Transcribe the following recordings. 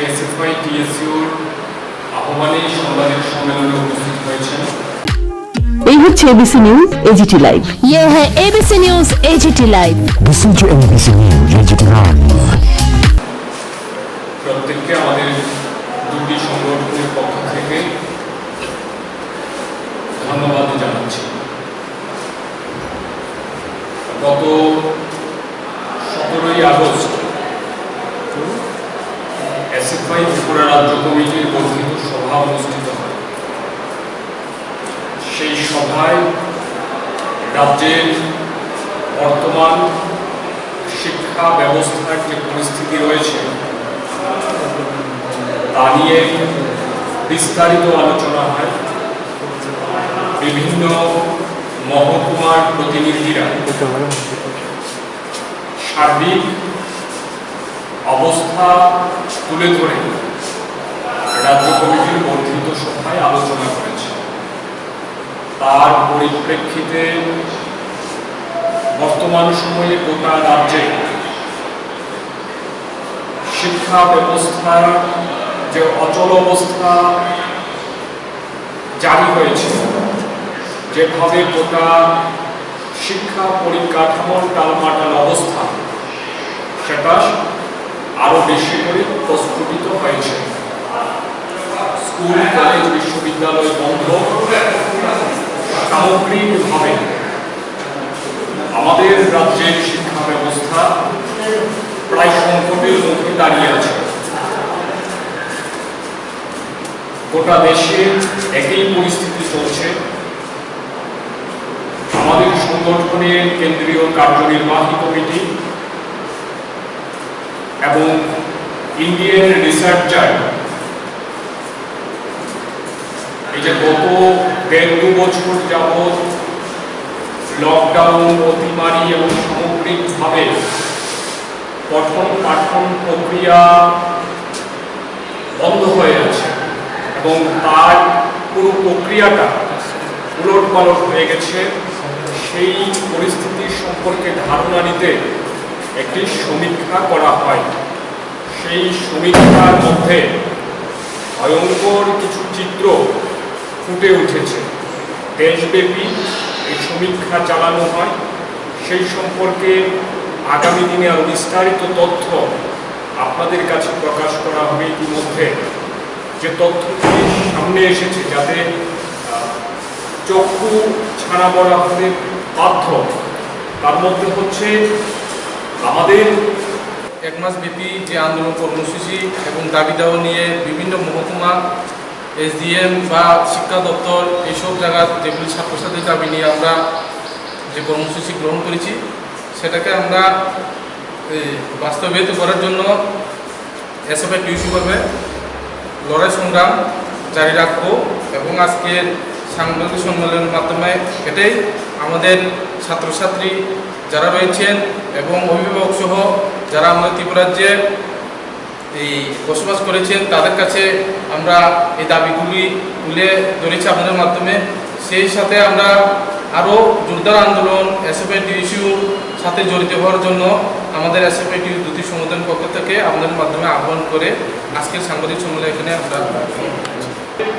SFI টিএসইউর আহ্বানে সাংবাদিক সম্মেলনে উপস্থিত হয়েছেন। এই হচ্ছে এবিসি নিউজ এজিটি লাইভ। ये है ABC news AGT live. Listen to ABC News Digital Live. প্রত্যেককে আমাদের দুটি সংগঠনের পক্ষ থেকে ধন্যবাদ জানাচ্ছি। গত 17ই আগস্ট এসএফআই ত্রিপুরা রাজ্য কমিটির বর্ধিত সভা অনুষ্ঠিত হয়। সেই সভায় রাজ্যের বর্তমান শিক্ষা ব্যবস্থার যে পরিস্থিতি রয়েছে তা নিয়ে বিস্তারিত আলোচনা হয়। বিভিন্ন মহকুমার প্রতিনিধিরা সার্বিক অবস্থা তুলে ধরে রাজ্য কমিটির বর্ধিত সভায় আলোচনা করেছে। তার পরিপ্রেক্ষিতে বর্তমান সময়ে গোটা রাজ্যে শিক্ষা ব্যবস্থার যে অচল অবস্থা জারি হয়েছে, যেভাবে গোটা শিক্ষা পরিকাঠামোর টালমাটাল অবস্থা, সেটা আরো বেশি করে প্রস্ফুটিত হয়েছে। স্কুল, কলেজ, বিশ্ববিদ্যালয় বন্ধ, সামগ্রিকভাবে আমাদের রাজ্যের শিক্ষা ব্যবস্থা প্রায় সংকটের মুখে দাঁড়িয়ে আছে। গোটা দেশে একই পরিস্থিতি চলছে। আমাদের সংগঠনের কেন্দ্রীয় কার্যনির্বাহী কমিটি এবং ইন্ডিয়ান রিসার্চার এই যে গত 1.5 বছর যাবৎ লকডাউন, অতিমারি এবং সামগ্রিকভাবে পঠন পাঠন প্রক্রিয়া বন্ধ হয়ে আছে এবং তার পুরো প্রক্রিয়াটা উলটপালট হয়ে গেছে, সেই পরিস্থিতি সম্পর্কে ধারণা নিতে একটি সমীক্ষা করা হয়। সেই সমীক্ষার মধ্যে ভয়ঙ্কর কিছু চিত্র ফুটে উঠেছে। দেশব্যাপী এই সমীক্ষা চালানো হয়। সেই সম্পর্কে আগামী দিনে আরো বিস্তারিত তথ্য আপনাদের কাছে প্রকাশ করা হবে। ইতিমধ্যে যে তথ্যটি সামনে এসেছে, যাতে চক্ষু ছাড়া বলা হতে বাধ্য, তার মধ্যে হচ্ছে আমাদের 1 মাস ব্যাপী যে আন্দোলন কর্মসূচি এবং দাবি দাওয়া নিয়ে বিভিন্ন মহকুমা, এসডিএম বা শিক্ষা দপ্তর এইসব জায়গা যেগুলি ছাত্রছাত্রীর দাবি নিয়ে আমরা যে কর্মসূচি গ্রহণ করেছি, সেটাকে আমরা বাস্তবায়িত করার জন্য এসএফআই টিউসিভাবে লড়াই সংগ্রাম জারি রাখবো এবং আজকের সাংবাদিক সম্মেলনের মাধ্যমে এটাই আমাদের ছাত্রছাত্রী যারা রয়েছেন এবং অভিভাবক সহ যারা আমাদের ত্রিপুরাজ্যে এই বসবাস করেছেন তাদের কাছে আমরা এই দাবিগুলি তুলে ধরেছি আপনাদের মাধ্যমে। সেই সাথে আমরা আরও জোরদার আন্দোলন এসএফআই টিউসিউর সাথে জড়িত হওয়ার জন্য আমাদের এসএফআই টিউ দুটি সংগঠনের পক্ষ থেকে আপনাদের মাধ্যমে আহ্বান করে আজকের সাংবাদিক সম্মেলন এখানে আমরা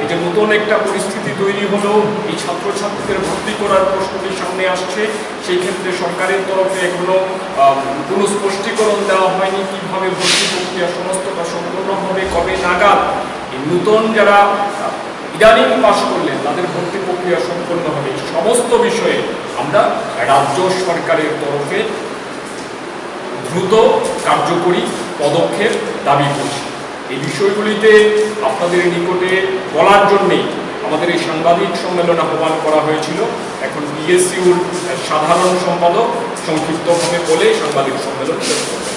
এই যে নতুন একটা পরিস্থিতি তৈরি হলো, এই ছাত্রছাত্রীদের ভর্তি করার প্রশ্নটি সামনে আসছে। সেই ক্ষেত্রে সরকারের তরফে এখনো কোনো স্পষ্টীকরণ দেওয়া হয়নি কিভাবে ভর্তি প্রক্রিয়া সমস্তটা সম্পূর্ণ হবে, কবে নাগাদ এই নতুন যারা ইদানিং পাশ করলেন তাদের ভর্তি প্রক্রিয়া সম্পন্ন হবে। এই সমস্ত বিষয়ে আমরা রাজ্য সরকারের তরফে দ্রুত কার্যকরী পদক্ষেপ দাবি করছি। এই বিষয়গুলিতে আপনাদের নিকটে বলার জন্যেই আমাদের এই সাংবাদিক সম্মেলন আহ্বান করা হয়েছিল। এখন টিএসইউর সাধারণ সম্পাদক সংক্ষিপ্তভাবে বলে সাংবাদিক সম্মেলন শেষ করবেন।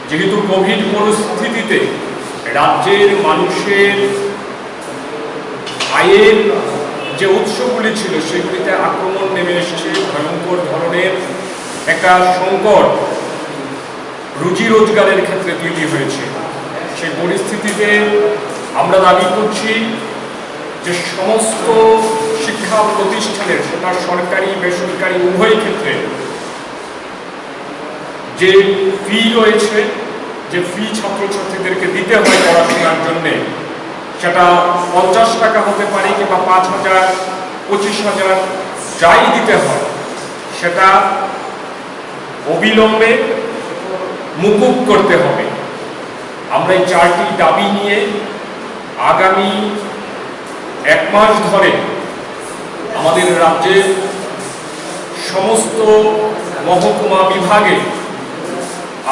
যেহেতু কোভিড পরিস্থিতিতে রাজ্যের মানুষের আয়ের যে উৎসগুলি ছিল সেগুলিতে আক্রমণ নেমে এসেছে। ভয়ঙ্কর ধরনের একটা সংকট রুজি রোজগারের ক্ষেত্রে তৈরি হয়েছে। সেই পরিস্থিতিতে আমরা দাবি করছি যে সমস্ত শিক্ষা প্রতিষ্ঠানের, সেটা সরকারি বেসরকারি উভয় ক্ষেত্রে যে ফি রয়েছে, যে ফি ছাত্রছাত্রীদেরকে দিতে হয় পড়াশোনার জন্যে, সেটা 50 টাকা হতে পারে কিংবা 5,000, 25,000 যাই দিতে হয়, সেটা অবিলম্বে মুকুব করতে হবে। আমরা এই 4টি দাবি নিয়ে আগামী 1 মাস ধরে আমাদের রাজ্যের সমস্ত মহকুমা বিভাগে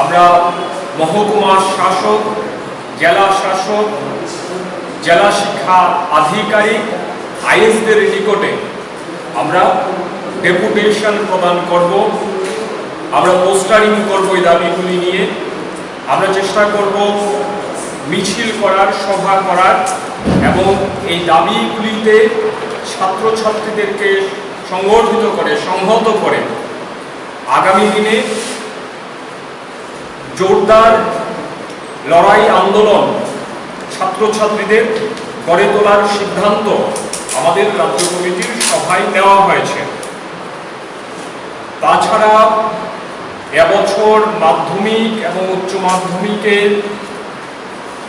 আমরা মহকুমা শাসক, জেলা শাসক, জেলা শিক্ষা আধিকারিক, আইএসদের নিকটে আমরা ডেপুটেশন প্রদান করব, আমরা পোস্টারিং করব এই দাবিগুলি নিয়ে। আমরা চেষ্টা করব মিছিল করার, সভা করার এবং এই দাবিগুলিতে ছাত্রছাত্রীদেরকে সংগঠিত করে, সংহত করে আগামী দিনে জোরদার লড়াই আন্দোলন ছাত্রছাত্রীদের গড়ে তোলার সিদ্ধান্ত আমাদের রাজ্য কমিটির সভায় নেওয়া হয়েছে। তাছাড়া এবছর মাধ্যমিক এবং উচ্চ মাধ্যমিকের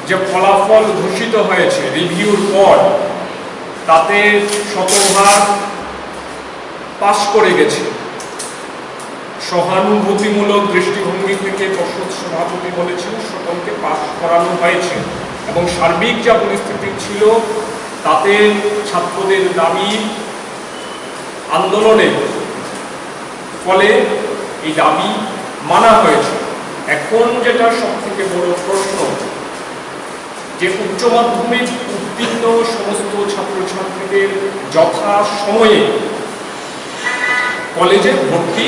যে ফলাফল ঘোষিত হয়েছে রিভিউর পর, তাতে 100% পাস করে গেছে। সহানুভূতিমূলক দৃষ্টিভঙ্গি থেকে পর্ষদ সভাপতি বলেছেন সকলকে পাস করানো হয়েছে এবং সার্বিক যা পরিস্থিতি ছিল তাতে ছাত্রদের দাবি আন্দোলনের ফলে এই দাবি মানা হয়েছে। এখন যেটা সবথেকে বড় প্রশ্ন, যে উচ্চ মাধ্যমিক উত্তীর্ণ সমস্ত ছাত্রছাত্রীদের যথা সময়ে কলেজে ভর্তি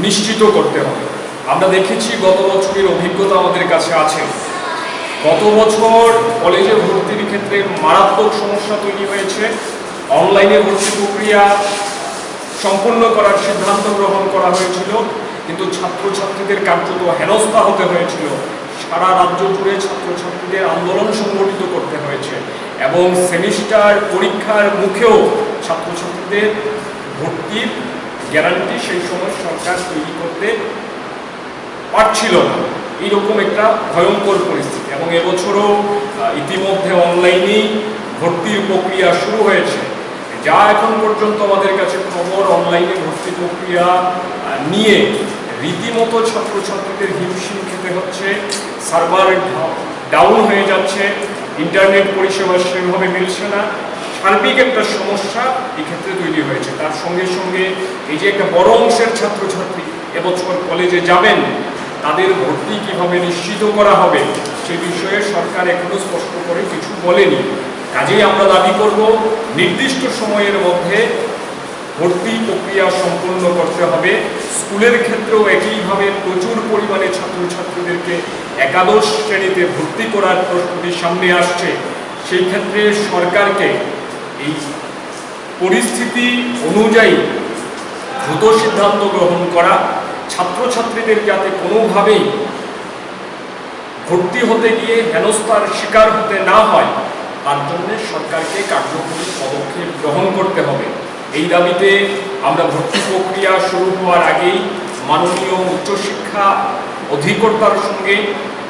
নিশ্চিত করতে হবে। আমরা দেখেছি গত বছরের অভিজ্ঞতা আমাদের কাছে আছে। গত বছর কলেজে ভর্তির ক্ষেত্রে মারাত্মক সমস্যা তৈরি হয়েছে। অনলাইনে ভর্তি প্রক্রিয়া সম্পন্ন করার সিদ্ধান্ত গ্রহণ করা হয়েছিল, কিন্তু ছাত্রছাত্রীদের কার্যত হেনস্থা হতে হয়েছিল। সারা রাজ্য জুড়ে ছাত্রছাত্রীদের আন্দোলন সংগঠিত করতে হয়েছে এবং সেমিস্টার পরীক্ষার মুখেও ছাত্রছাত্রীদের ভর্তির গ্যারান্টি সেই সময় সরকার তৈরি করতে পারছিল না। এইরকম একটা ভয়ঙ্কর পরিস্থিতি এবং এবছরও ইতিমধ্যে অনলাইনেই ভর্তির প্রক্রিয়া শুরু হয়েছে। যা এখন পর্যন্ত আমাদের কাছে খবর, অনলাইনে ভর্তি প্রক্রিয়া নিয়ে রীতিমতো ছাত্রছাত্রীদের হিমশিম খেতে হচ্ছে। সার্ভার ডাউন হয়ে যাচ্ছে, ইন্টারনেট পরিষেবা সেভাবে মিলছে না। সার্বিক একটা সমস্যা এক্ষেত্রে তৈরি হয়েছে। তার সঙ্গে সঙ্গে এই যে একটা বড় অংশের ছাত্রছাত্রী এবছর কলেজে যাবেন, তাদের ভর্তি কিভাবে নিশ্চিত করা হবে সেই বিষয়ে সরকার এখনো স্পষ্ট করে কিছু বলেনি। কাজেই আমরা দাবি করব নির্দিষ্ট সময়ের মধ্যে ভর্তি প্রক্রিয়া সম্পূর্ণ করতে হবে। স্কুলের ক্ষেত্রেও একইভাবে প্রচুর পরিমাণে ছাত্রছাত্রীদেরকে একাদশ শ্রেণীতে ভর্তি করার প্রশ্নটি সামনে আসছে। সেই ক্ষেত্রে সরকারকে এই পরিস্থিতি অনুযায়ী দ্রুত সিদ্ধান্ত গ্রহণ করা, ছাত্রছাত্রীদের যাতে কোনোভাবেই ভর্তি হতে গিয়ে হেনস্থার শিকার হতে না হয়, তার জন্য সরকারকে কার্যকরী পদক্ষেপ গ্রহণ করতে হবে। এই দাবিতে আমরা ভর্তি প্রক্রিয়া শুরু হওয়ার আগেই মাননীয় উচ্চশিক্ষা অধিকর্তার সঙ্গে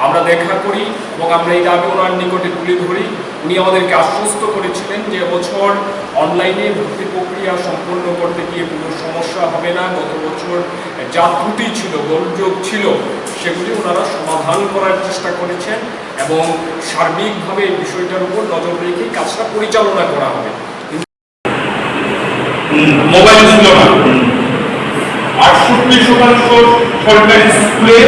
আমরা দেখা করি এবং আমরা এই দাবি ওনার নিকটে তুলে ধরি। উনি আমাদেরকে আশ্বস্ত করেছিলেন যে এবছর অনলাইনে ভর্তি প্রক্রিয়া সম্পন্ন করতে গিয়ে কোনো সমস্যা হবে না। গত বছর যা ত্রুটি ছিল, গোলযোগ ছিল, সেগুলি ওনারা সমাধান করার চেষ্টা করেছেন এবং সার্বিকভাবে এই বিষয়টার উপর নজর রেখে কাজটা পরিচালনা করা হবে। মোবাইল ছিল না, 68% সরকারি স্কুলে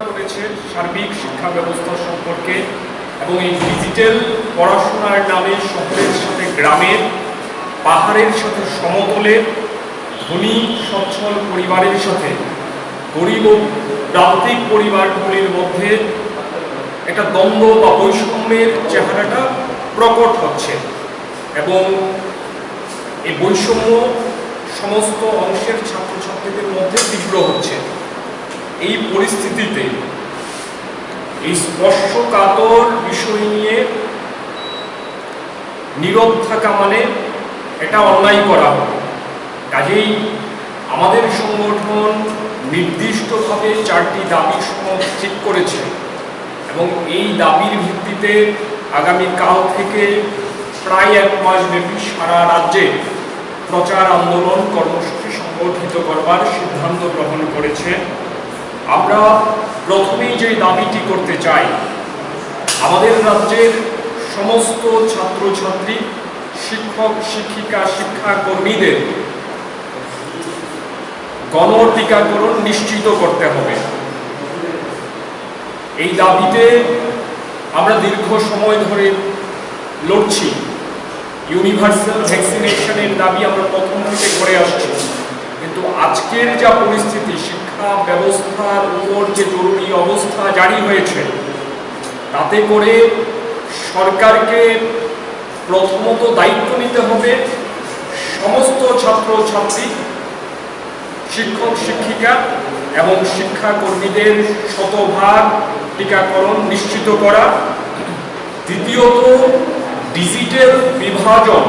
করেছে সার্বিক শিক্ষা ব্যবস্থা সম্পর্কে এবং এই ডিজিটাল পড়াশোনার নামে শহরের সাথে গ্রামের, পাহাড়ের সাথে সমতলের, ধনী সচ্ছল পরিবারের সাথে গরিব ও প্রান্তিক পরিবারগুলির মধ্যে একটা দ্বন্দ্ব বা বৈষম্যের চেহারাটা প্রকট হচ্ছে এবং এই বৈষম্য সমস্ত অংশের ছাত্রছাত্রীদের মধ্যে তীব্র হচ্ছে। এই পরিস্থিতিতে এই স্পর্শকাতর বিষয় নিয়ে নীরব থাকা মানে এটা অন্যায় করা হবে। কাজেই আমাদের সংগঠন নির্দিষ্টভাবে 4টি দাবি ঠিক করেছে। এবং এই দাবির ভিত্তিতে আগামীকাল থেকে প্রায় 1 মাস ব্যাপী সারা রাজ্যে প্রচার আন্দোলন কর্মসূচি সংগঠিত করবার সিদ্ধান্ত গ্রহণ করেছে। আমরা প্রথমেই যে দাবিটি করতে চাই, আমাদের রাজ্যের সমস্ত ছাত্রছাত্রী, শিক্ষক শিক্ষিকা, শিক্ষাকর্মীদের গণ টিকাকরণ নিশ্চিত করতে হবে। এই দাবিতে আমরা দীর্ঘ সময় ধরে লড়ছি। ইউনিভার্সাল ভ্যাকসিনেশনের দাবি আমরা প্রথম থেকে করে আসছি, কিন্তু আজকের যা পরিস্থিতি, শিক্ষা ব্যবস্থার উপর যে জরুরি অবস্থা জারি হয়েছে, তাতে করে সরকারকে প্রথমত দায়িত্ব নিতে হবে সমস্ত ছাত্রছাত্রী, শিক্ষক শিক্ষিকা এবং শিক্ষাকর্মীদের শতভাগ টিকাকরণ নিশ্চিত করা। দ্বিতীয়ত, ডিজিটাল বিভাজন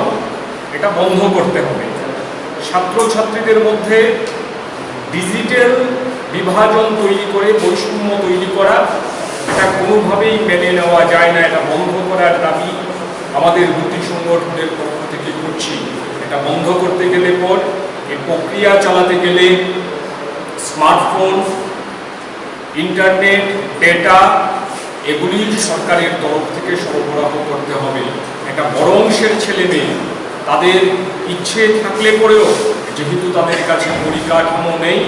এটা বন্ধ করতে হবে। ছাত্রছাত্রীদের মধ্যে ডিজিটাল বিভাজন তৈরি করে বৈষম্য তৈরি করা, এটা কোনোভাবেই মেনে নেওয়া যায় না। এটা বন্ধ করার দাবি আমাদের দুটি সংগঠনের পক্ষ থেকে করছি। এটা বন্ধ করতে গেলে পর এই প্রক্রিয়া চালাতে গেলে স্মার্টফোন, ইন্টারনেট, ডেটা এগুলি সরকারের তরফ থেকে সরবরাহ করতে হবে। একটা বড় অংশের ছেলে মেয়ে তাদের ইচ্ছে থাকলে পরেও যেহেতু তাদের কাছে পরিকাঠামো নেই,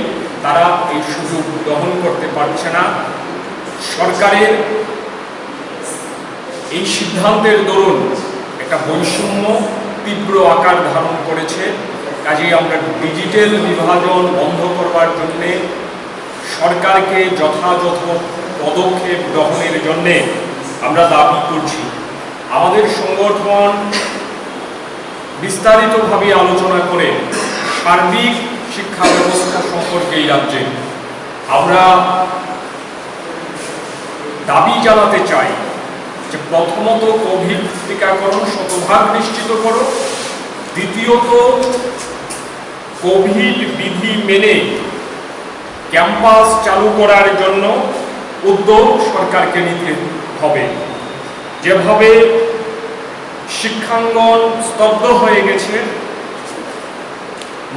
তারা এই সুযোগ গ্রহণ করতে পারছে না। সরকারের এই সিদ্ধান্তের দরুন একটা বৈষম্য তীব্র আকার ধারণ করেছে। কাজেই আমরা ডিজিটাল বিভাজন বন্ধ করবার জন্যে সরকারকে যথাযথ পদক্ষেপ গ্রহণের জন্যে আমরা দাবি করছি। আমাদের সংগঠন বিস্তারিতভাবে আলোচনা করে সার্বিক শিক্ষা ব্যবস্থা সম্পর্কে এই রাজ্যে আমরা দাবি জানাতে চাই যে প্রথমত কোভিড টিকাকরণ শতভাগ নিশ্চিত করো। দ্বিতীয়ত, কোভিড বিধি মেনে ক্যাম্পাস চালু করার জন্য উদ্যোগ সরকারকে নিতে হবে। যেভাবে শিক্ষাঙ্গন স্তব্ধ হয়ে গেছে,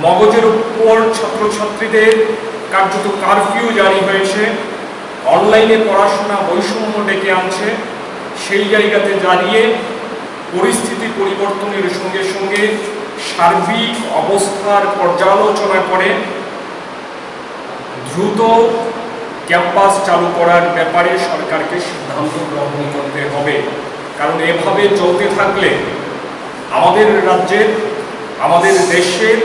মগজের উপর ছাত্রছাত্রীদের কার্যত কারফিউ জারি হয়েছে, অনলাইনে পড়াশোনা বৈষম্য ডেকে আনছে, সেই জায়গাতে দাঁড়িয়ে পরিস্থিতি পরিবর্তনের সঙ্গে সঙ্গে সার্বিক অবস্থার পর্যালোচনা করে দ্রুত ক্যাম্পাস চালু করার ব্যাপারে সরকারকে সিদ্ধান্ত গ্রহণ করতে হবে। কারণ এভাবে চলতে থাকলে আমাদের রাজ্যের, আমাদের দেশের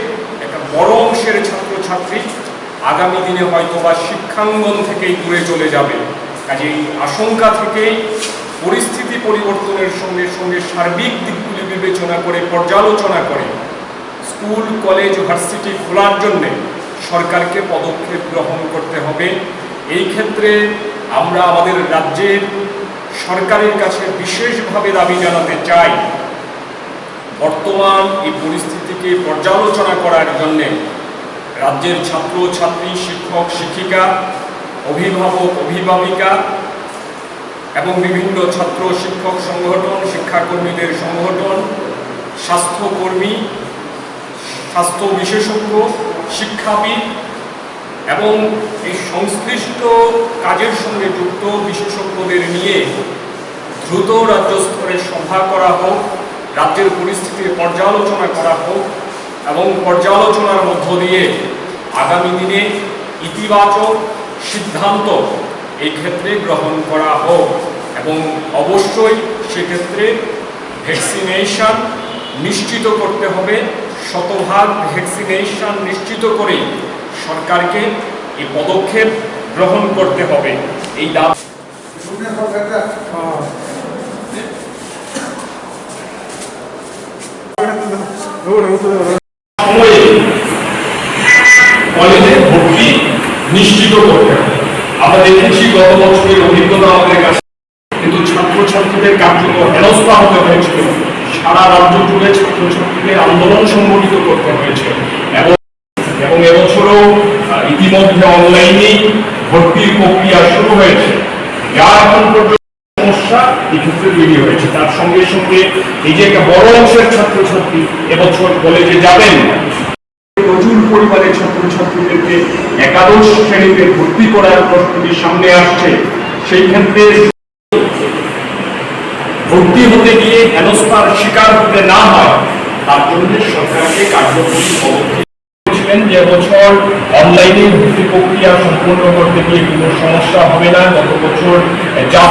একটা বড় অংশের ছাত্রছাত্রী আগামী দিনে হয়তো বা শিক্ষাঙ্গন থেকেই দূরে চলে যাবে। কাজেই আশঙ্কা থেকেই পরিস্থিতি পরিবর্তনের সঙ্গে সঙ্গে সার্বিক দিকগুলি বিবেচনা করে পর্যালোচনা করে স্কুল, কলেজ, ভার্সিটি খোলার জন্যে সরকারকে পদক্ষেপ গ্রহণ করতে হবে। এই ক্ষেত্রে আমরা আমাদের রাজ্যের সরকারের কাছে বিশেষভাবে দাবি জানাতে চাই, বর্তমান এই পরিস্থিতিকে পর্যালোচনা করার জন্যে রাজ্যের ছাত্র ছাত্রী, শিক্ষক শিক্ষিকা, অভিভাবক অভিভাবিকা এবং বিভিন্ন ছাত্র শিক্ষক সংগঠন, শিক্ষাকর্মীদের সংগঠন, স্বাস্থ্যকর্মী, স্বাস্থ্য বিশেষজ্ঞ, শিক্ষাবিদ এবং এই সংশ্লিষ্ট কাজের সঙ্গে যুক্ত বিশেষজ্ঞদের নিয়ে দ্রুত রাজ্য স্তরে সভা করা হোক, রাজ্যের পরিস্থিতির পর্যালোচনা করা হোক এবং পর্যালোচনার মধ্য দিয়ে আগামী দিনে ইতিবাচক সিদ্ধান্ত এই ক্ষেত্রে গ্রহণ করা হোক এবং অবশ্যই সেক্ষেত্রে ভ্যাকসিনেশন নিশ্চিত করতে হবে। শতভাগ ভ্যাকসিনেশন নিশ্চিত করেই সরকারকে এই পদক্ষেপ গ্রহণ করতে হবে। এই দাবি সময়ে কলেজে ভর্তি নিশ্চিত করতে হবে। আমরা দেখেছি গত বছরের অভিজ্ঞতা আমাদের কাছে, কিন্তু ছাত্রছাত্রীদের কার্যত হেনস্থা হতে হয়েছিল, সারা রাজ্য জুড়ে ছাত্রছাত্রীদের আন্দোলন সংগঠিত করতে হয়েছে এবং এবছরও ইতিমধ্যে অনলাইনেই ভর্তির প্রক্রিয়া শুরু হয়েছে, যা এখন পর্যন্ত সমস্যা এক্ষেত্রে তৈরি হয়েছে। তার সঙ্গে সঙ্গে এই যে একটা বড় অংশের ছাত্রছাত্রী এবছর কলেজে যাবেন, প্রচুর পরিমাণে ছাত্রছাত্রীদেরকে একাদশ শ্রেণীতে ভর্তি করার প্রস্তুতি সামনে আসছে। সেই ক্ষেত্রে ভর্তি হতে গিয়ে হেনস্থার শিকার হতে না হয় তার জন্য সরকারকে কার্যকরী পদক্ষেপ ছিলেন যে বছর অনলাইনে ভর্তি প্রক্রিয়া সম্পূর্ণ করতে গিয়ে কোনো সমস্যা হবে না। গত বছর যা